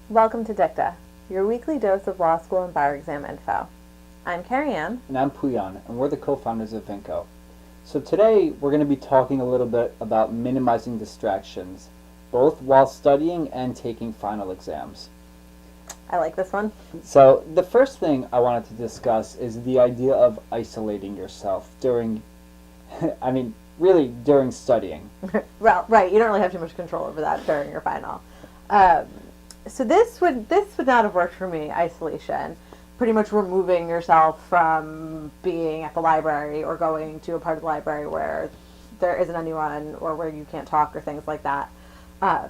Welcome to Dicta, your weekly dose of law school and bar exam info. I'm Carrie Ann. And I'm Puyan, and we're the co-founders of Vinco. So today we're going to be talking a little bit about minimizing distractions, both while studying and taking final exams. I like this one. So the first thing I wanted to discuss is the idea of isolating yourself during, during studying. Well, right, you don't really have too much control over that during your final. So this would not have worked for me, isolation. Pretty much removing yourself from being at the library or going to a part of the library where there isn't anyone or where you can't talk or things like that,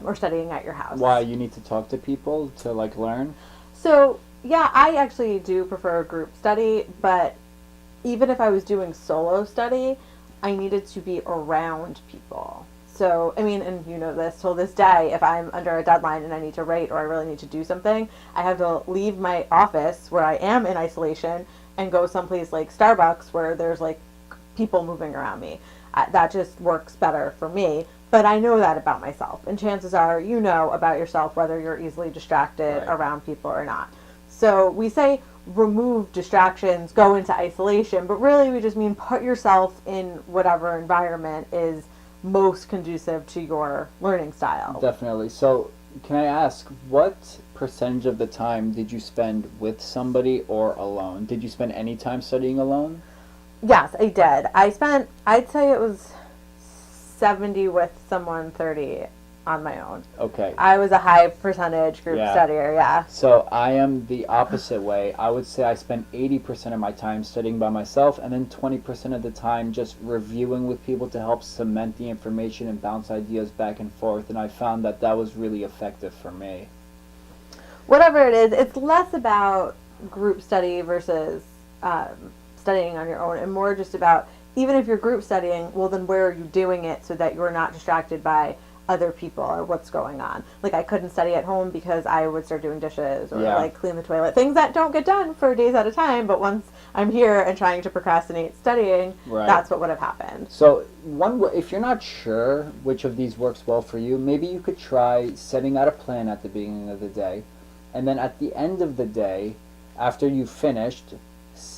or studying at your house. Why? You need to talk to people to learn? So, yeah, I actually do prefer group study, but even if I was doing solo study, I needed to be around people. So, and you know this, till this day, if I'm under a deadline and I need to write or I really need to do something, I have to leave my office where I am in isolation and go someplace like Starbucks where there's people moving around me. That just works better for me. But I know that about myself. And chances are you know about yourself whether you're easily distracted around people or not. So we say remove distractions, go into isolation, but really we just mean put yourself in whatever environment is most conducive to your learning style. Definitely. So can I ask, what percentage of the time did you spend with somebody or alone? Did you spend any time studying alone? Yes, I did. I'd say it was 70 with someone, 30 on my own. Okay. I was a high percentage group studier, yeah. So I am the opposite way. I would say I spent 80% of my time studying by myself and then 20% of the time just reviewing with people to help cement the information and bounce ideas back and forth, and I found that was really effective for me. Whatever it is, it's less about group study versus studying on your own and more just about, even if you're group studying, well then where are you doing it so that you're not distracted by other people or what's going on. I couldn't study at home because I would start doing dishes or clean the toilet. Things that don't get done for days at a time, but once I'm here and trying to procrastinate studying, that's what would have happened. So if you're not sure which of these works well for you, maybe you could try setting out a plan at the beginning of the day, and then at the end of the day, after you've finished,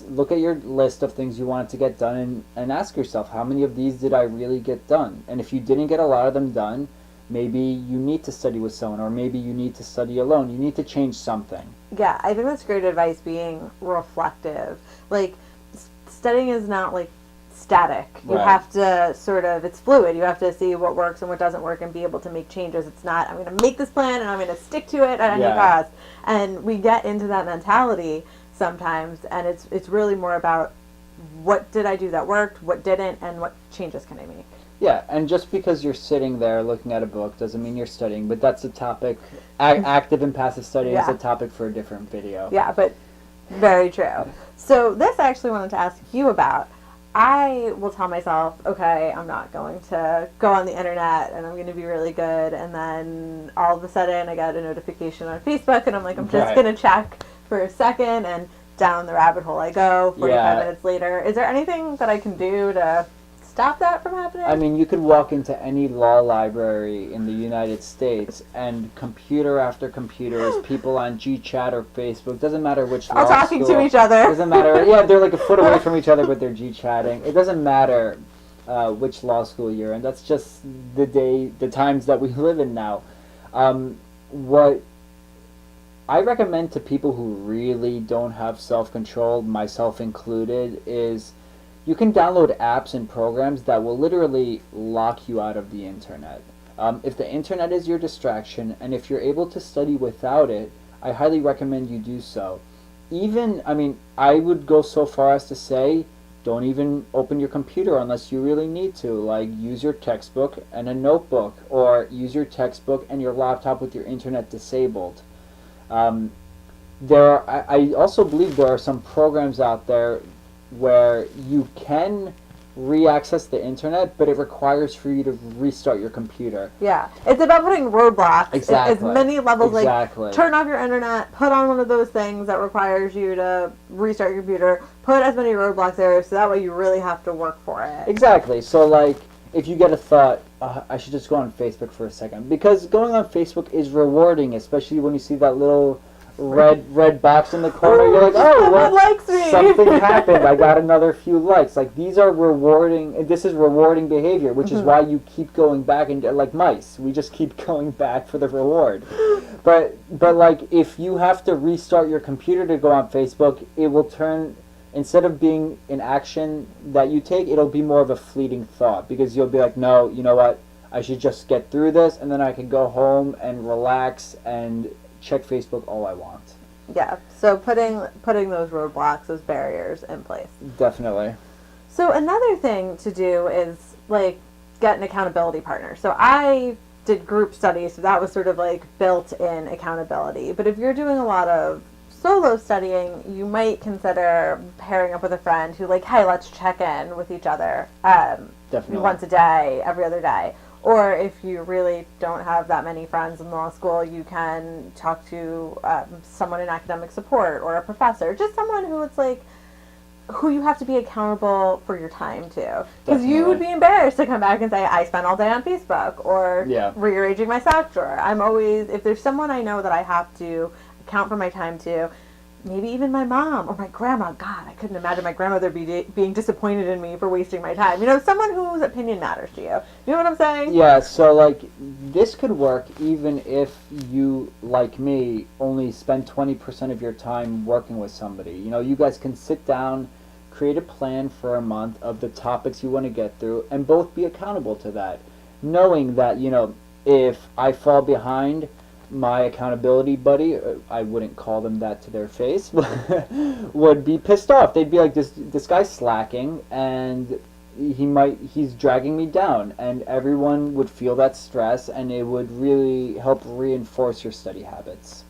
look at your list of things you wanted to get done and ask yourself, how many of these did I really get done? And if you didn't get a lot of them done, maybe you need to study with someone, or maybe you need to study alone. You need to change something. Yeah, I think that's great advice, being reflective. Studying is not static. You have to it's fluid. You have to see what works and what doesn't work and be able to make changes. It's not, I'm going to make this plan and I'm going to stick to it at any cost. And we get into that mentality sometimes, and it's really more about what did I do that worked, what didn't, and what changes can I make. Yeah, and just because you're sitting there looking at a book doesn't mean you're studying, but that's a topic. Active and passive studying is a topic for a different video. Yeah, but very true. So this I actually wanted to ask you about. I will tell myself, okay, I'm not going to go on the internet and I'm going to be really good, and then all of a sudden I got a notification on Facebook and I'm like, I'm just going to check for a second, and down the rabbit hole I go 45 minutes later. Is there anything that I can do to stop that from happening? You could walk into any law library in the United States and computer after computer is people on GChat or Facebook. Doesn't matter which law school. All talking to each other. Doesn't matter. Yeah, they're a foot away from each other, but they're GChatting. It doesn't matter which law school you're in. That's just the times that we live in now. What I recommend to people who really don't have self-control, myself included, is you can download apps and programs that will literally lock you out of the internet. If the internet is your distraction, and if you're able to study without it, I highly recommend you do so. I would go so far as to say, don't even open your computer unless you really need to. Use your textbook and a notebook, or use your textbook and your laptop with your internet disabled. I also believe there are some programs out there where you can re-access the internet, but it requires for you to restart your computer. Yeah, it's about putting roadblocks. Exactly. As many levels, exactly. Turn off your internet, put on one of those things that requires you to restart your computer, put as many roadblocks there so that way you really have to work for it. Exactly. So if you get a thought, I should just go on Facebook for a second, because going on Facebook is rewarding, especially when you see that little red box in the corner. You're like, oh, someone likes me. something happened. I got another few likes. Like, these are rewarding. This is rewarding behavior, which is why you keep going back, and like mice, we just keep going back for the reward. But like, if you have to restart your computer to go on Facebook, it will turn, instead of being an action that you take, it'll be more of a fleeting thought, because you'll be like, no, you know what, I should just get through this, and then I can go home and relax and check Facebook all I want. Yeah, so putting those roadblocks, those barriers in place. Definitely. So another thing to do is, like, get an accountability partner. So I did group studies, so that was sort of like built-in accountability. But if you're doing a lot of solo studying, you might consider pairing up with a friend who, like, hey, let's check in with each other Definitely. once a day, every other day. Or if you really don't have that many friends in law school, you can talk to someone in academic support or a professor, just someone who it's like, who you have to be accountable for your time to. Because you would be embarrassed to come back and say, I spent all day on Facebook, or rearranging my sock drawer. I'm always, if there's someone I know that I have to account for my time to, maybe even my mom or my grandma. God, I couldn't imagine my grandmother being disappointed in me for wasting my time. You know, someone whose opinion matters to you. You know what I'm saying? Yeah, so like, this could work even if you, like me, only spend 20% of your time working with somebody. You know, you guys can sit down, create a plan for a month of the topics you want to get through, and both be accountable to that. Knowing that, you know, if I fall behind, my accountability buddy, I wouldn't call them that to their face, would be pissed off. They'd be like, this guy's slacking, and he's dragging me down, and everyone would feel that stress, and it would really help reinforce your study habits.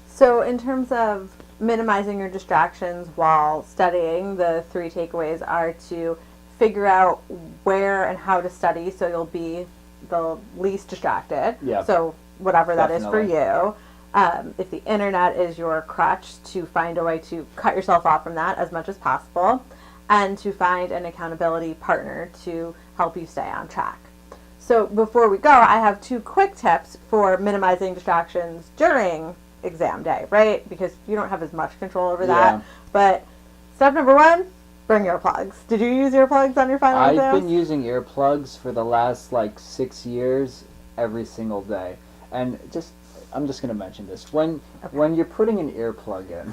So in terms of minimizing your distractions while studying, the 3 takeaways are to figure out where and how to study so you'll be the least distracted. Yeah. So whatever that is for Definitely. you. If the internet is your crutch, to find a way to cut yourself off from that as much as possible, and to find an accountability partner to help you stay on track. So before we go, I have 2 quick tips for minimizing distractions during exam day, right? Because you don't have as much control over that. Yeah. But step number 1, bring earplugs. Did you use earplugs on your final exams? I've been using earplugs for the last like 6 years, every single day. And I'm just gonna mention this. When you're putting an earplug in,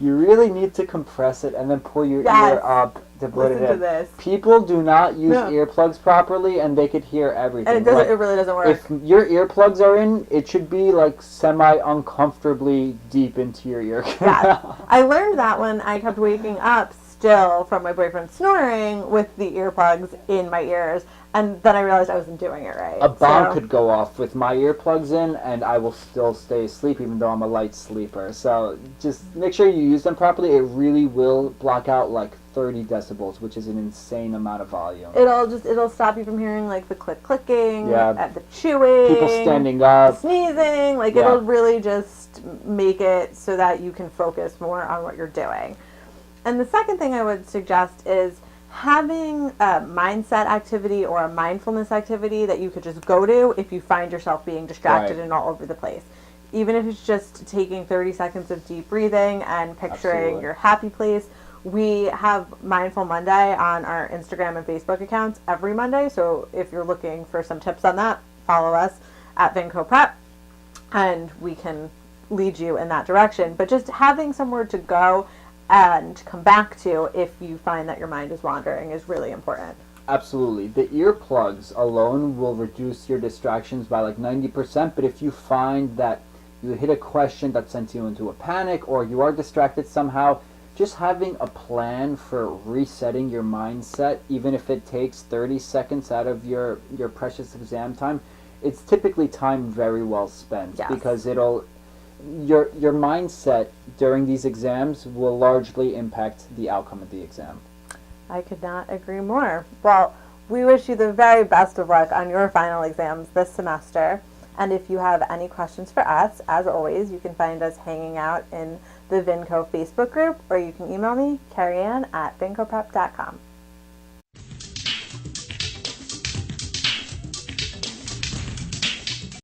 you really need to compress it and then pull your ear up to put it in. Listen to this. People do not use earplugs properly, and they could hear everything. And it really doesn't work. If your earplugs are in, it should be like semi-uncomfortably deep into your ear canal. Yeah. I learned that when I kept waking up still from my boyfriend snoring with the earplugs in my ears, and then I realized I wasn't doing it right. A bomb could go off with my earplugs in, and I will still stay asleep even though I'm a light sleeper. So just make sure you use them properly. It really will block out like 30 decibels, which is an insane amount of volume. It'll stop you from hearing like the clicking, and the chewing, people standing up, sneezing. Like it'll really just make it so that you can focus more on what you're doing. And the second thing I would suggest is having a mindset activity or a mindfulness activity that you could just go to if you find yourself being distracted and all over the place. Even if it's just taking 30 seconds of deep breathing and picturing your happy place. We have Mindful Monday on our Instagram and Facebook accounts every Monday. So if you're looking for some tips on that, follow us at Vinco Prep and we can lead you in that direction. But just having somewhere to go and come back to if you find that your mind is wandering is really important. Absolutely. The earplugs alone will reduce your distractions by like 90%, but if you find that you hit a question that sends you into a panic or you are distracted somehow, just having a plan for resetting your mindset, even if it takes 30 seconds out of your precious exam time, it's typically time very well spent because your mindset during these exams will largely impact the outcome of the exam. I could not agree more. Well, we wish you the very best of luck on your final exams this semester. And if you have any questions for us, as always, you can find us hanging out in the Vinco Facebook group, or you can email me, Carrie Ann at vincoprep.com.